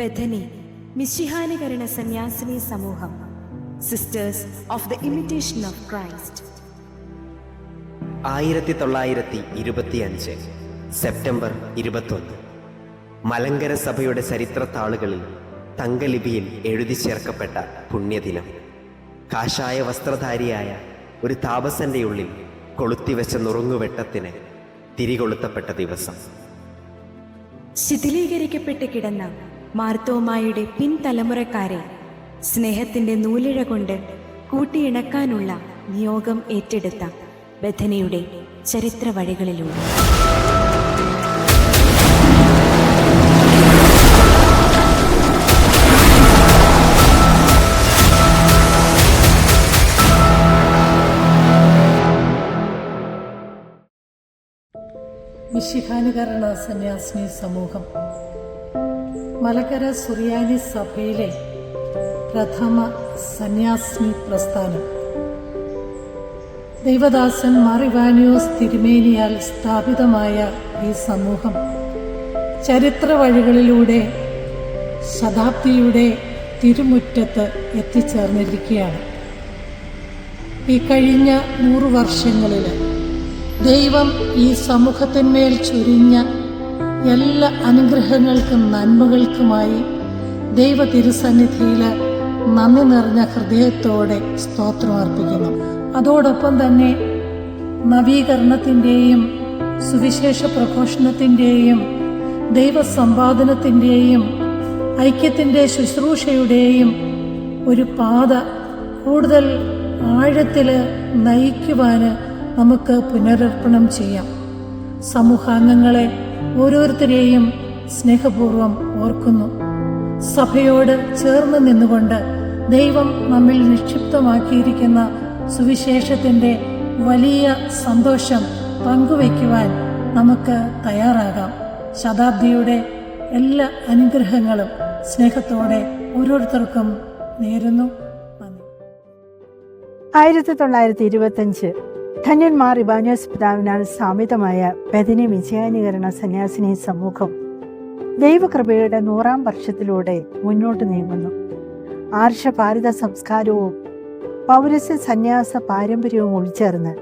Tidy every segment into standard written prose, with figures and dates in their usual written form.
Bethany മിശിഹാനുകരണ സന്യാസിനി സമൂഹം, sisters of the imitation of Christ. 1925 September 21 Malankara സഭയുടെ ചരിത്രത്താളുകളിൽ തങ്കലിപിയിൽ എഴുതി ചേർക്കപ്പെട്ട പുണ്യദിനം. കാഷായ വസ്ത്രധാരിയായ ഒരു താപസന്റെ ഉള്ളിൽ കൊളുത്തിവെച്ച നുറുങ്ങുവെട്ടത്തിന് തിരികൊളുത്തപ്പെട്ട ദിവസം. ശിഥിലീകരിക്കപ്പെട്ട് കിടന്ന മാർത്തോമായുടെ പിൻതലമുറക്കാരെ സ്നേഹത്തിന്റെ നൂലിഴ കൊണ്ട് കൂട്ടിയിണക്കാനുള്ള നിയോഗം ഏറ്റെടുത്ത ബെഥനിയുടെ ചരിത്ര വഴികളിലൂടെ മിശിഹാനുകരണ സന്യാസിനി സമൂഹം മലങ്കര സുറിയാനി സഭയിലെ പ്രഥമ സന്യാസിനി പ്രസ്ഥാനം ദൈവദാസൻ മാർ ഇവാനിയോസ് തിരുമേനിയാൽ സ്ഥാപിതമായ ഈ സമൂഹം ചരിത്ര വഴികളിലൂടെ ശതാബ്ദിയുടെ തിരുമുറ്റത്ത് എത്തിച്ചേർന്നിരിക്കുകയാണ്. ഈ കഴിഞ്ഞ 100 വർഷങ്ങളിൽ ദൈവം ഈ സമൂഹത്തിന്മേൽ ചൊരിഞ്ഞ എല്ലാ അനുഗ്രഹങ്ങൾക്കും നന്മകൾക്കുമായി ദൈവ തിരുസന്നിധിയിൽ നന്ദി നിറഞ്ഞ ഹൃദയത്തോടെ സ്തോത്രം അർപ്പിക്കുന്നു. അതോടൊപ്പം തന്നെ നവീകരണത്തിൻ്റെയും സുവിശേഷ പ്രഘോഷണത്തിൻ്റെയും ദൈവസമ്പാദനത്തിൻ്റെയും ഐക്യത്തിൻ്റെ ശുശ്രൂഷയുടെയും ഒരു പാത കൂടുതൽ ആഴത്തിൽ നയിക്കുവാൻ നമുക്ക് പുനരർപ്പണം ചെയ്യാം. സമൂഹാംഗങ്ങളെ ഓരോരുത്തരെയും സ്നേഹപൂർവ്വം ഓർക്കുന്നു. സഭയോട് ചേർന്ന് നിന്നുകൊണ്ട് ദൈവം നമ്മിൽ നിക്ഷിപ്തമാക്കിയിരിക്കുന്ന സുവിശേഷത്തിൻ്റെ വലിയ സന്തോഷം പങ്കുവയ്ക്കുവാൻ നമുക്ക് തയ്യാറാകാം. ശതാബ്ദിയുടെ എല്ലാ അനുഗ്രഹങ്ങളും സ്നേഹത്തോടെ ഓരോരുത്തർക്കും നേരുന്നു. നന്ദി. 1925 ധന്യൻ മാർ ഇവാനിയോസ് പിതാവിനാൽ സ്ഥാപിതമായ ബെഥനി മിശിഹാനുകരണ സന്യാസിനി സമൂഹം ദൈവകൃപയുടെ 100ാം വർഷത്തിലൂടെ മുന്നോട്ട് നീങ്ങുന്നു. ആർഷ ഭാരത സംസ്കാരവും പൗരസ്യ സന്യാസ പാരമ്പര്യവും ഉൾച്ചേർന്ന്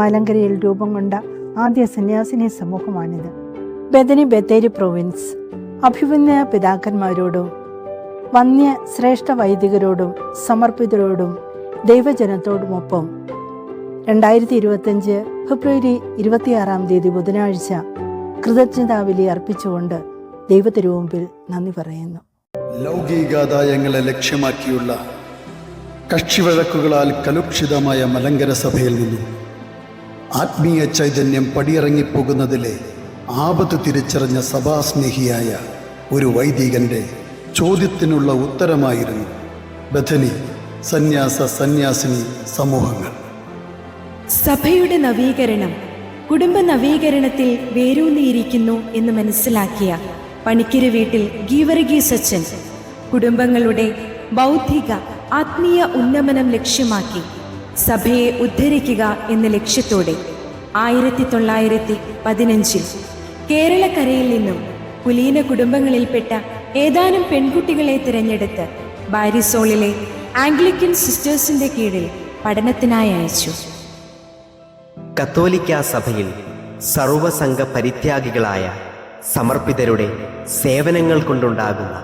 മലങ്കരയിൽ രൂപം കൊണ്ട ആദ്യ സന്യാസിനി സമൂഹമാണിത്. ബെഥനി ബത്തേരി പ്രൊവിൻസ് അഭിമന്യ പിതാക്കന്മാരോടും വന്യ ശ്രേഷ്ഠ വൈദികരോടും സമർപ്പിതരോടും ദൈവജനത്തോടുമൊപ്പം 2025 ഫെബ്രുവരി 26 ബുധനാഴ്ച കൃതജ്ഞതാബലി അർപ്പിച്ചുകൊണ്ട് ദൈവത്തിരുമുമ്പിൽ നന്ദി പറയുന്നു. ലൗകികാദായങ്ങളെ ലക്ഷ്യമാക്കിയുള്ള കക്ഷിവഴക്കുകളാൽ കലുഷിതമായ മലങ്കര സഭയിൽ നിന്നും ആത്മീയ ചൈതന്യം പടിയിറങ്ങിപ്പോകുന്നതിലെ ആപത്ത് തിരിച്ചറിഞ്ഞ സഭാസ്നേഹിയായ ഒരു വൈദികന്റെ ചോദ്യത്തിനുള്ള ഉത്തരമായിരുന്നു ബെഥനി സന്യാസിനി സമൂഹങ്ങൾ. സഭയുടെ നവീകരണം കുടുംബ നവീകരണത്തിൽ വേരൂന്നിയിരിക്കുന്നു എന്ന് മനസ്സിലാക്കിയ പണിക്കര് വീട്ടിൽ ഗീവർഗീസ് അച്ഛൻ കുടുംബങ്ങളുടെ ബൗദ്ധിക ആത്മീയ ഉന്നമനം ലക്ഷ്യമാക്കി സഭയെ ഉദ്ധരിക്കുക എന്ന ലക്ഷ്യത്തോടെ 1915 കേരളക്കരയിൽ നിന്നും കുലീന കുടുംബങ്ങളിൽപ്പെട്ട ഏതാനും പെൺകുട്ടികളെ തിരഞ്ഞെടുത്ത് ബാരിസോളിലെ ആംഗ്ലിക്കൻ സിസ്റ്റേഴ്സിന്റെ കീഴിൽ പഠനത്തിനായി അയച്ചു. കത്തോലിക്ക സഭയിൽ സർവസംഘ പരിത്യാഗികളായ സമർപ്പിതരുടെ സേവനങ്ങൾ കൊണ്ടുണ്ടാകുന്ന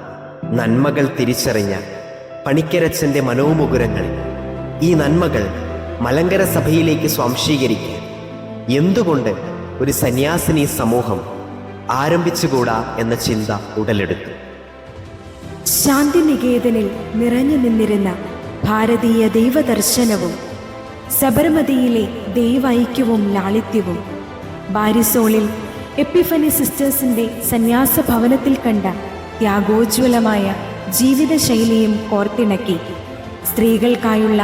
നന്മകൾ തിരിച്ചറിഞ്ഞ പണിക്കരച്ചൻ്റെ മനോമുകുരങ്ങളിൽ ഈ നന്മകൾ മലങ്കര സഭയിലേക്ക് സ്വാംശീകരിക്കാൻ എന്തുകൊണ്ട് ഒരു സന്യാസിനി സമൂഹം ആരംഭിച്ചുകൂടാ എന്ന ചിന്ത ഉടലെടുത്തു. ശാന്തിനികേതനിൽ നിറഞ്ഞു നിന്നിരുന്ന ഭാരതീയ ദൈവദർശനവും സബർമതിയിലെ ദൈവൈക്യവും ലാളിത്യവും ബാരിസോളിൽ എപ്പിഫനി സിസ്റ്റേഴ്സിന്റെ സന്യാസ ഭവനത്തിൽ കണ്ട ത്യാഗോജ്വലമായ ജീവിതശൈലിയും കോർത്തിണക്കി സ്ത്രീകൾക്കായുള്ള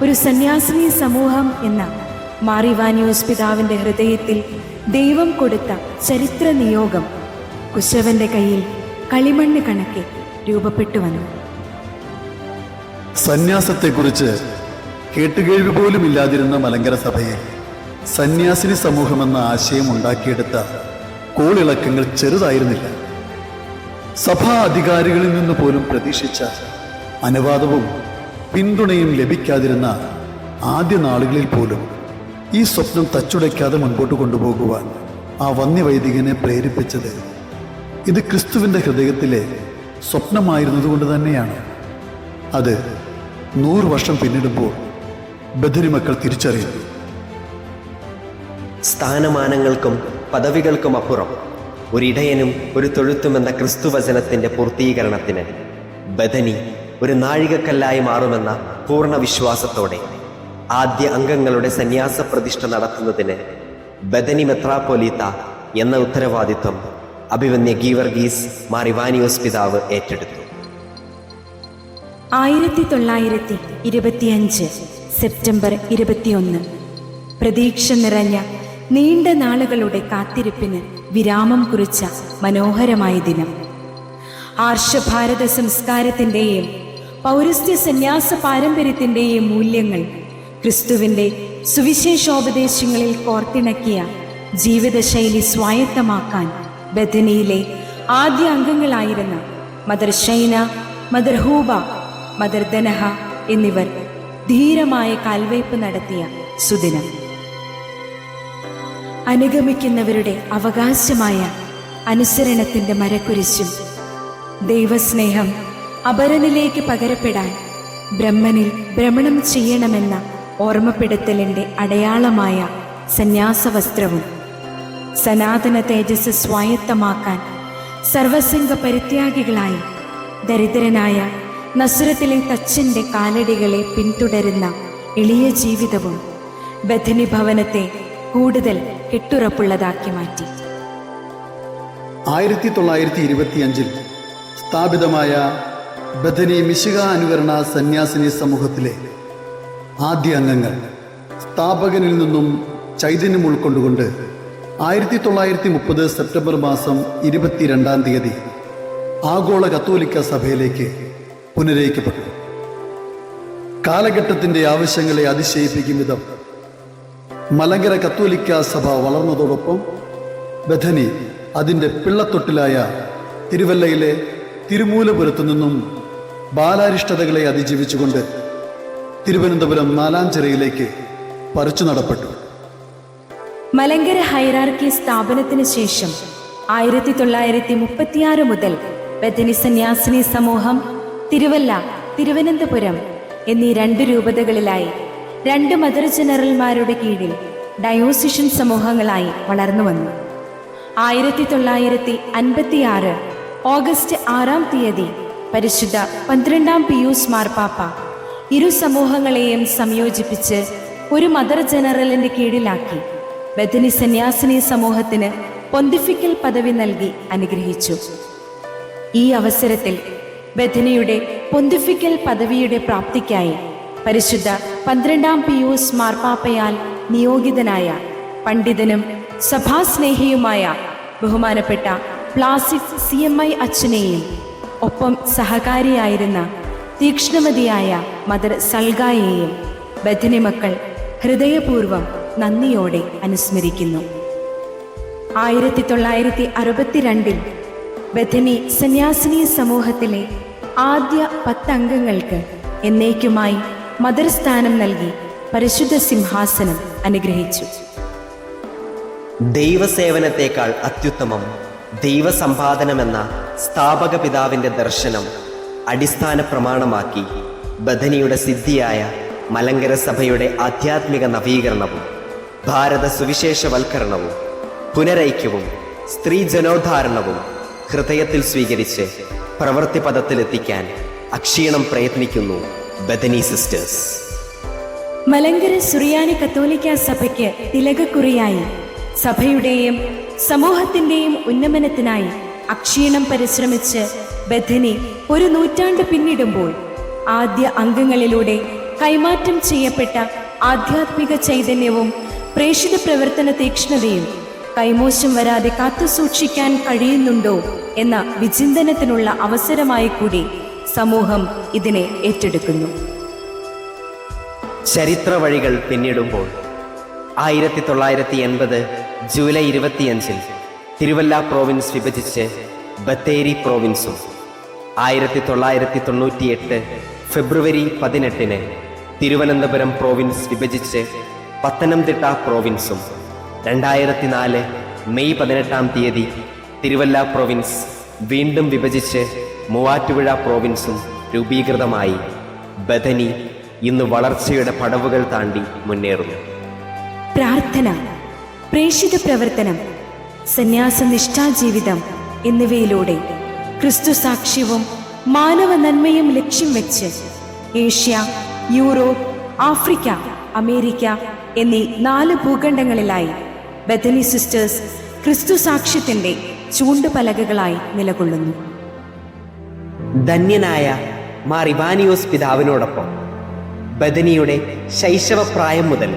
ഒരു സന്യാസിനി സമൂഹം എന്ന മാർ ഇവാനിയോസ് പിതാവിന്റെ ഹൃദയത്തിൽ ദൈവം കൊടുത്ത ചരിത്ര നിയോഗം കുശവന്റെ കയ്യിൽ കളിമണ്ണ് കണക്കെ രൂപപ്പെട്ടു വന്നു. സന്യാസത്തെക്കുറിച്ച് കേട്ടുകേഴ്വി പോലും ഇല്ലാതിരുന്ന മലങ്കര സഭയെ സന്യാസിനി സമൂഹമെന്ന ആശയം ഉണ്ടാക്കിയെടുത്ത കോളിളക്കങ്ങൾ ചെറുതായിരുന്നില്ല. സഭാ അധികാരികളിൽ നിന്ന് പോലും പ്രതീക്ഷിച്ച അനുവാദവും പിന്തുണയും ലഭിക്കാതിരുന്ന ആദ്യ നാളുകളിൽ പോലും ഈ സ്വപ്നം തച്ചുടയ്ക്കാതെ മുൻപോട്ട് കൊണ്ടുപോകുവാൻ ആ വന്യവൈദികനെ പ്രേരിപ്പിച്ചത് ഇത് ക്രിസ്തുവിൻ്റെ ഹൃദയത്തിലെ സ്വപ്നമായിരുന്നതുകൊണ്ട് തന്നെയാണ്. അത് 100 വർഷം പിന്നിടുമ്പോൾ ബഥനി മക്കൾ തിരിച്ചറിയുന്നു. സ്ഥാനമാനങ്ങൾക്കും പദവികൾക്കും അപ്പുറം ഒരിടയനും ഒരു തൊഴുത്തുമെന്ന ക്രിസ്തുവചനത്തിൻ്റെ പൂർത്തീകരണത്തിന് ബഥനി ഒരു നാഴികക്കല്ലായി മാറുമെന്ന പൂർണ്ണ വിശ്വാസത്തോടെ ആദ്യ അംഗങ്ങളുടെ സന്യാസ പ്രതിഷ്ഠ നടത്തുന്നതിന് ബഥനി മെത്രാപ്പൊലീത്ത എന്ന ഉത്തരവാദിത്വം അഭിവന്യ ഗീവർഗീസ് മാർ ഇവാനിയോസ് പിതാവ് ഏറ്റെടുത്തു. 1925 സെപ്റ്റംബർ 21 പ്രതീക്ഷ നിറഞ്ഞ നീണ്ട നാളുകളുടെ കാത്തിരിപ്പിന് വിരാമം കുറിച്ച മനോഹരമായ ദിനം. ആർഷഭാരത സംസ്കാരത്തിൻ്റെയും പൗരസ്ത്യ സന്യാസ പാരമ്പര്യത്തിൻ്റെയും മൂല്യങ്ങൾ ക്രിസ്തുവിൻ്റെ സുവിശേഷോപദേശങ്ങളിൽ കോർത്തിണക്കിയ ജീവിതശൈലി സ്വായത്തമാക്കാൻ ബഥനിയിലെ ആദ്യ അംഗങ്ങളായിരുന്ന mother Shaina, mother Hooba, mother Danaha എന്നിവർ ധീരമായ കാൽവയ്പ് നടത്തിയ സുദിനം. അനുഗമിക്കുന്നവരുടെ അവകാശമായ അനുസരണത്തിൻ്റെ മരക്കുരിശും ദൈവസ്നേഹം അപരനിലേക്ക് പകരപ്പെടാൻ ബ്രഹ്മനിൽ ഭ്രമണം ചെയ്യണമെന്ന ഓർമ്മപ്പെടുത്തലിൻ്റെ അടയാളമായ സന്യാസവസ്ത്രവും സനാതന തേജസ് സ്വായത്തമാക്കാൻ സർവസംഘ പരിത്യാഗികളായി ദരിദ്രനായ നസ്രത്തിലെ തച്ചൻ്റെ കാലടികളെ പിന്തുടരുന്ന എളിയ ജീവിതവും ബഥനി ഭവനത്തെ കൂടുതൽ കെട്ടുറപ്പുള്ളതാക്കി മാറ്റി. 1925 സ്ഥാപിതമായ ബഥനി മിശിഹ അനുകരണ സന്യാസിനി സമൂഹത്തിലെ ആദ്യ അംഗങ്ങൾ സ്ഥാപകനിൽ നിന്നും ചൈതന്യം ഉൾക്കൊണ്ടുകൊണ്ട് 1930 സെപ്റ്റംബർ മാസം 22-ാം തീയതി ആഗോള കത്തോലിക്ക സഭയിലേക്ക് പുനരയിക്കപ്പെട്ടു. കാലഘട്ടത്തിൻ്റെ ആവശ്യങ്ങളെ അതിശയിപ്പിക്കും വിധം മലങ്കര കത്തോലിക്ക സഭ വളർന്നതോടൊപ്പം ബഥനി അതിൻ്റെ പിള്ളത്തൊട്ടിലായ തിരുവല്ലയിലെ തിരുമൂലപുരത്തു നിന്നും ബാലാരിഷ്ടതകളെ അതിജീവിച്ചുകൊണ്ട് തിരുവനന്തപുരം നാലാഞ്ചിറയിലേക്ക് പറിച്ചു നടപ്പെട്ടു. മലങ്കര ഹൈറാർക്കി സ്ഥാപനത്തിന് ശേഷം 1936 മുതൽ ബഥനി സന്യാസിനി സമൂഹം തിരുവല്ല, തിരുവനന്തപുരം എന്നീ 2 രൂപതകളിലായി 2 മദർ ജനറൽമാരുടെ കീഴിൽ ഡയോസിഷൻ സമൂഹങ്ങളായി വളർന്നു വന്നു. 1956 ഓഗസ്റ്റ് 6-ാം തീയതി പരിശുദ്ധ 12-ാം പിയൂസ് മാർപ്പാപ്പ ഇരു സമൂഹങ്ങളെയും സംയോജിപ്പിച്ച് ഒരു മദർ ജനറലിന്റെ കീഴിലാക്കി ബഥനി സന്യാസിനി സമൂഹത്തിന് പൊന്തിഫിക്കൽ പദവി നൽകി അനുഗ്രഹിച്ചു. ഈ അവസരത്തിൽ ബഥനിയുടെ പൊന്തിഫിക്കൽ പദവിയുടെ പ്രാപ്തിക്കായി പരിശുദ്ധ 12-ാം പിയൂസ് മാർപ്പാപ്പയാൽ നിയോഗിതനായ പണ്ഡിതനും സഭാസ്നേഹിയുമായ ബഹുമാനപ്പെട്ട പ്ലാസിഡ് CMI അച്ഛനെയും ഒപ്പം സഹകാരിയായിരുന്ന തീക്ഷ്ണമതിയായ മദർ സൽഗായെയും ബഥനി മക്കൾ ഹൃദയപൂർവ്വം നന്ദിയോടെ അനുസ്മരിക്കുന്നു. 1962 ബഥനി സന്യാസിനി സമൂഹത്തിലെ ആദ്യ 10 അംഗങ്ങൾക്ക് എന്നേക്കുമായി മദർ സ്ഥാനം നൽകി പരിശുദ്ധ സിംഹാസനം അനുഗ്രഹിച്ചു. ദൈവസേവനത്തേക്കാൾ അത്യുത്തമം ദൈവസമ്പാദനമെന്ന സ്ഥാപക പിതാവിൻ്റെ ദർശനം അടിസ്ഥാന പ്രമാണമാക്കി ബഥനിയുടെ സിദ്ധിയായ മലങ്കര സഭയുടെ ആധ്യാത്മിക നവീകരണവും ഭാരത സുവിശേഷവൽക്കരണവും പുനരൈക്യവും സ്ത്രീ ജനോദ്ധാരണവും ഹൃദയത്തിൽ സ്വീകരിച്ച് പ്രവൃത്തി പദത്തിലെത്തിക്കാൻ അക്ഷീണം പ്രയത്നിക്കുന്നു ബഥനി സിസ്റ്റേഴ്സ്. മലങ്കര സുറിയാനി കത്തോലിക്ക സഭയ്ക്ക് തിലകക്കുറിയായി സഭയുടെയും സമൂഹത്തിൻ്റെയും ഉന്നമനത്തിനായി അക്ഷീണം പരിശ്രമിച്ച് ബഥനി ഒരു നൂറ്റാണ്ട് പിന്നിടുമ്പോൾ ആദ്യ അംഗങ്ങളിലൂടെ കൈമാറ്റം ചെയ്യപ്പെട്ട ആധ്യാത്മിക ചൈതന്യവും പ്രേഷിത പ്രവർത്തന തീക്ഷ്ണതയും കൈമോശം വരാതെ കാത്തുസൂക്ഷിക്കാൻ കഴിയുന്നുണ്ടോ എന്ന വിചിന്തനത്തിനുള്ള അവസരമായി കൂടി സമൂഹം ഇതിനെ ഏറ്റെടുക്കുന്നു. ചരിത്ര വഴികൾ പിന്നിടുമ്പോൾ 1980 ജൂലൈ 25 തിരുവല്ല പ്രോവിൻസ് വിഭജിച്ച് ബത്തേരി പ്രോവിൻസും 1998 ഫെബ്രുവരി 18 തിരുവനന്തപുരം പ്രോവിൻസ് വിഭജിച്ച് പത്തനംതിട്ട പ്രോവിൻസും 2004 മെയ് 18 തിരുവല്ല പ്രോവിൻസ് വീണ്ടും വിഭജിച്ച് മൂവാറ്റുപുഴ പ്രോവിൻസും രൂപീകൃതമായി ബഥനി ഇന്ന് വളർച്ചയുടെ പടവുകൾ താണ്ടി മുന്നേറുന്നു. പ്രാർത്ഥന, പ്രേഷിത പ്രവർത്തനം, സന്യാസ നിഷ്ഠാജീവിതം എന്നിവയിലൂടെ ക്രിസ്തു സാക്ഷ്യവും മാനവ നന്മയും ലക്ഷ്യം വെച്ച് ഏഷ്യ, യൂറോപ്പ്, ആഫ്രിക്ക, അമേരിക്ക എന്നീ 4 ഭൂഖണ്ഡങ്ങളിലായി ബഥനി സിസ്റ്റേഴ്സ് ക്രിസ്തു സാക്ഷ്യത്തിന്റെ ചൂണ്ടുപലകകളായി നിലകൊള്ളുന്നു. ധന്യനായ മാർ ഇവാനിയോസ് പിതാവിനോടൊപ്പം ബഥനിയുടെ ശൈശവപ്രായം മുതൽ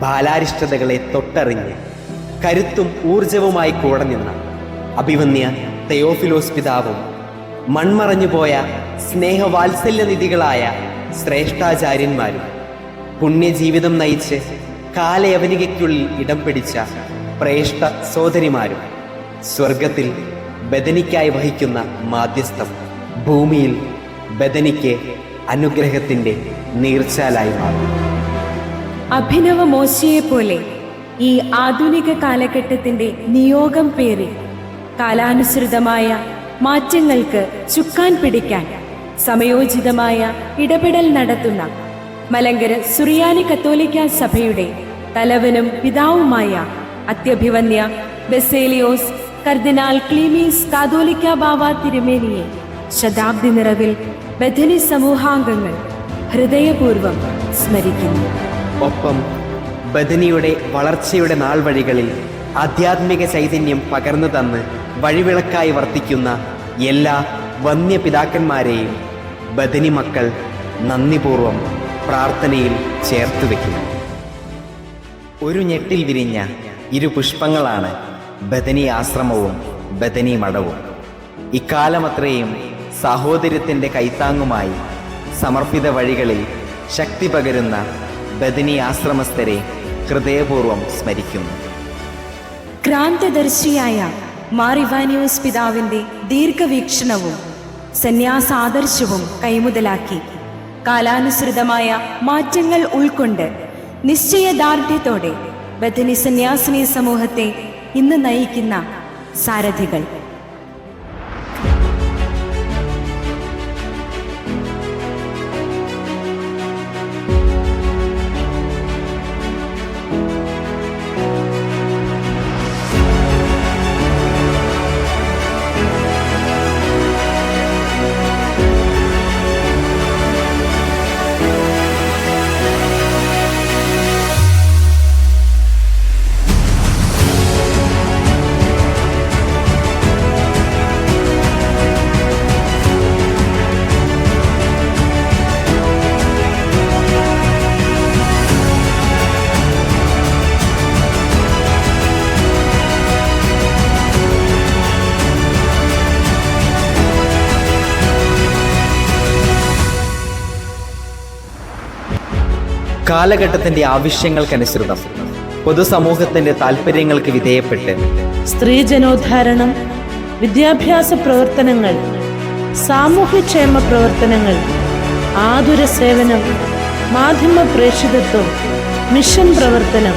ബാലാരിഷ്ടതകളെ തൊട്ടറിഞ്ഞ് കരുത്തും ഊർജവുമായി കൂടെ നിന്ന അഭിവന്യ തെയോഫിലോസ് പിതാവും മൺമറഞ്ഞുപോയ സ്നേഹവാത്സല്യനിധികളായ ശ്രേഷ്ഠാചാര്യന്മാരും പുണ്യജീവിതം നയിച്ച് കാലയവനികയ്ക്കുള്ളിൽ ഇടം പിടിച്ച പ്രേഷ്ഠ സോദരിമാരും സ്വർഗത്തിൽ ബഥനിക്കായി വഹിക്കുന്ന മാധ്യസ്ഥം ഭൂമിയിൽ ബഥനിക്ക് അനുഗ്രഹത്തിന്റെ നീർച്ചാലായി മാറും. അഭിനവ മോശയെ പോലെ ഈ ആധുനിക കാലഘട്ടത്തിന്റെ നിയോഗം പേറി കാലാനുസൃതമായ മാറ്റങ്ങൾക്ക് ചുക്കാൻ പിടിക്കാൻ സമയോചിതമായ ഇടപെടൽ നടത്തുന്ന മലങ്കര സുറിയാനി കത്തോലിക്ക സഭയുടെ തലവനും പിതാവുമായ അത്യഭിവന്യ ബസേലിയോസ് കർദിനാൾ ക്ലീമീസ് കാതോലിക്ക ബാവ തിരുമേനിയെ ശതാബ്ദി നിറവിൽ ബഥനി സമൂഹാംഗങ്ങൾ ഹൃദയപൂർവ്വം സ്മരിക്കുന്നു. ഒപ്പം ബഥനിയുടെ വളർച്ചയുടെ നാൾ വഴികളിൽ ആധ്യാത്മിക ചൈതന്യം പകർന്നു തന്ന് വഴിവിളക്കായി വർത്തിക്കുന്ന എല്ലാ വന്യപിതാക്കന്മാരെയും ബഥനി മക്കൾ നന്ദിപൂർവം പ്രാർത്ഥനയിൽ ചേർത്ത് വയ്ക്കുന്നു. ഒരു ഞെട്ടിൽ വിരിഞ്ഞ 2 പുഷ്പങ്ങളാണ് ബഥനി ആശ്രമവും ബഥനി മഠവും. ഇക്കാലമത്രയും സാഹോദര്യത്തിൻ്റെ കൈത്താങ്ങുമായി സമർപ്പിത വഴികളിൽ ശക്തി പകരുന്ന ബഥനി ആശ്രമസ്ഥരെ ഹൃദയപൂർവ്വം സ്മരിക്കുന്നു. ക്രാന്തദർശിയായ മാർ ഇവാനിയോസ് പിതാവിന്റെ ദീർഘവീക്ഷണവും സന്യാസാദർശവും കൈമുതലാക്കി കാലാനുസൃതമായ മാറ്റങ്ങൾ ഉൾക്കൊണ്ട് നിശ്ചയദാർഢ്യത്തോടെ ബഥനി സന്യാസിനി സമൂഹത്തെ ഇന്ന് നയിക്കുന്ന സാരഥികൾ. കാലഘട്ടത്തിന്റെ ആവശ്യങ്ങൾക്കനുസൃതം പൊതുസമൂഹത്തിന്റെ താല്പര്യങ്ങൾക്ക് വിധേയപ്പെട്ട് സ്ത്രീജനോദ്ധാരണം, വിദ്യാഭ്യാസ പ്രവർത്തനങ്ങൾ, സാമൂഹ്യക്ഷേമ പ്രവർത്തനങ്ങൾ, ആതുര സേവനം, മാധ്യമ പ്രേഷിതത്വം, മിഷൻ പ്രവർത്തനം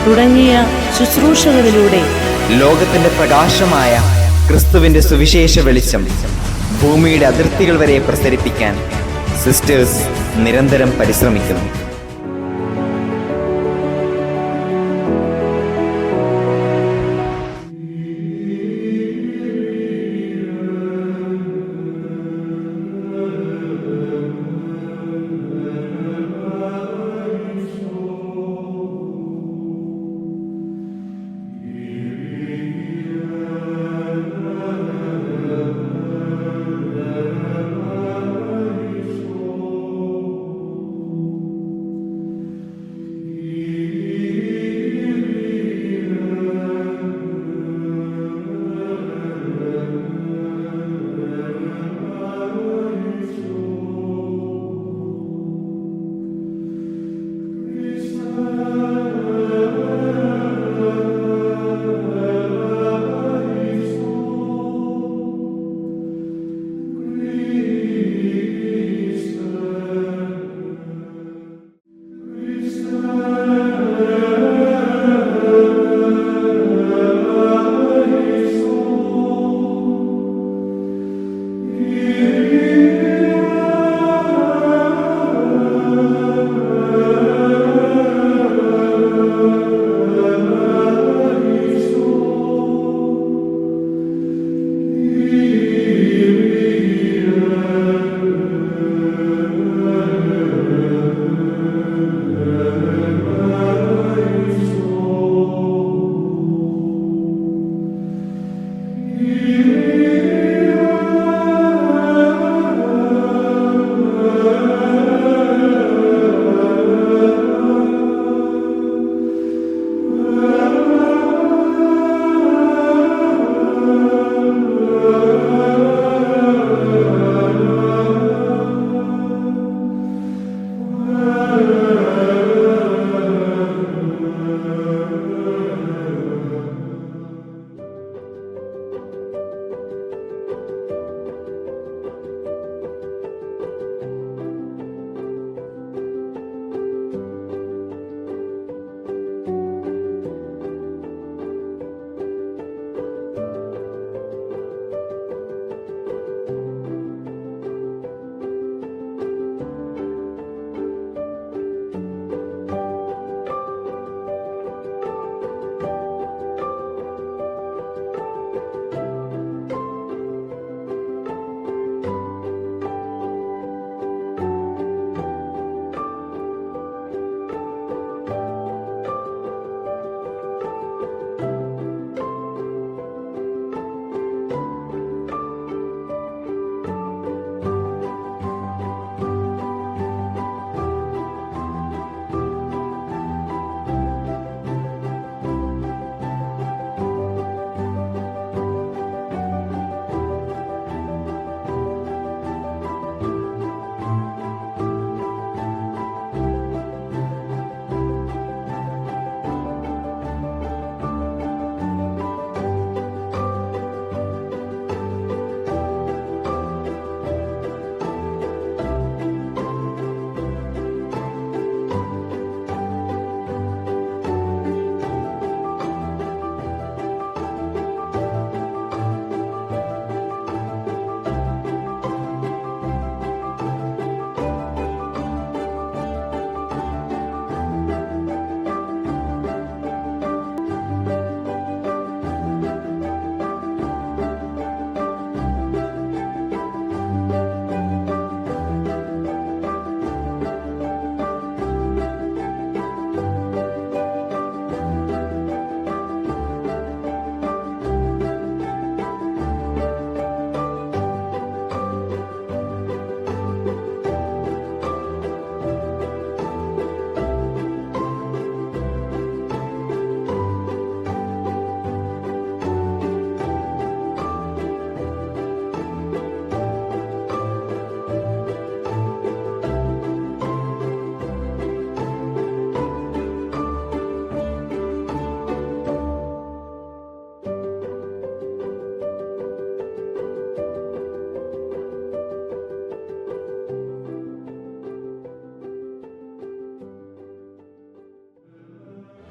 തുടങ്ങിയ ശുശ്രൂഷകളിലൂടെ ലോകത്തിന്റെ പ്രകാശമായ ക്രിസ്തുവിന്റെ സുവിശേഷ വെളിച്ചം ഭൂമിയുടെ അതിർത്തികൾ വരെ പ്രസരിപ്പിക്കാൻ സിസ്റ്റേഴ്സ് നിരന്തരം പരിശ്രമിക്കുന്നു.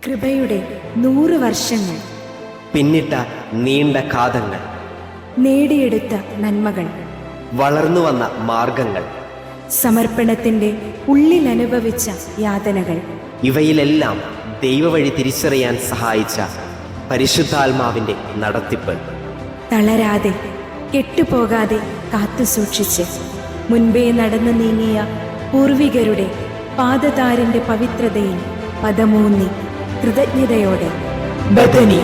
കൃപയുടെ 100 വർഷങ്ങൾ, പിന്നിട്ട നീണ്ട കാതങ്ങൾ, നേടിയെടുത്ത നന്മകൾ, വളർന്നു വന്ന മാർഗങ്ങൾ, സമർപ്പണത്തിന്റെ ഉള്ളിൽ അനുഭവിച്ച യാതനകൾ, ഇവയിലെല്ലാം ദൈവവഴി തിരിച്ചറിയാൻ സഹായിച്ച പരിശുദ്ധാത്മാവിന്റെ നടത്തിപ്പ്. തളരാതെ കെട്ടുപോകാതെ കാത്തുസൂക്ഷിച്ച് മുൻപേ നടന്നു നീങ്ങിയ പൂർവികരുടെ പാദതാരിന്റെ പവിത്രതയിൽ പദമൂന്നി കൃതജ്ഞതയോടെ ബദനി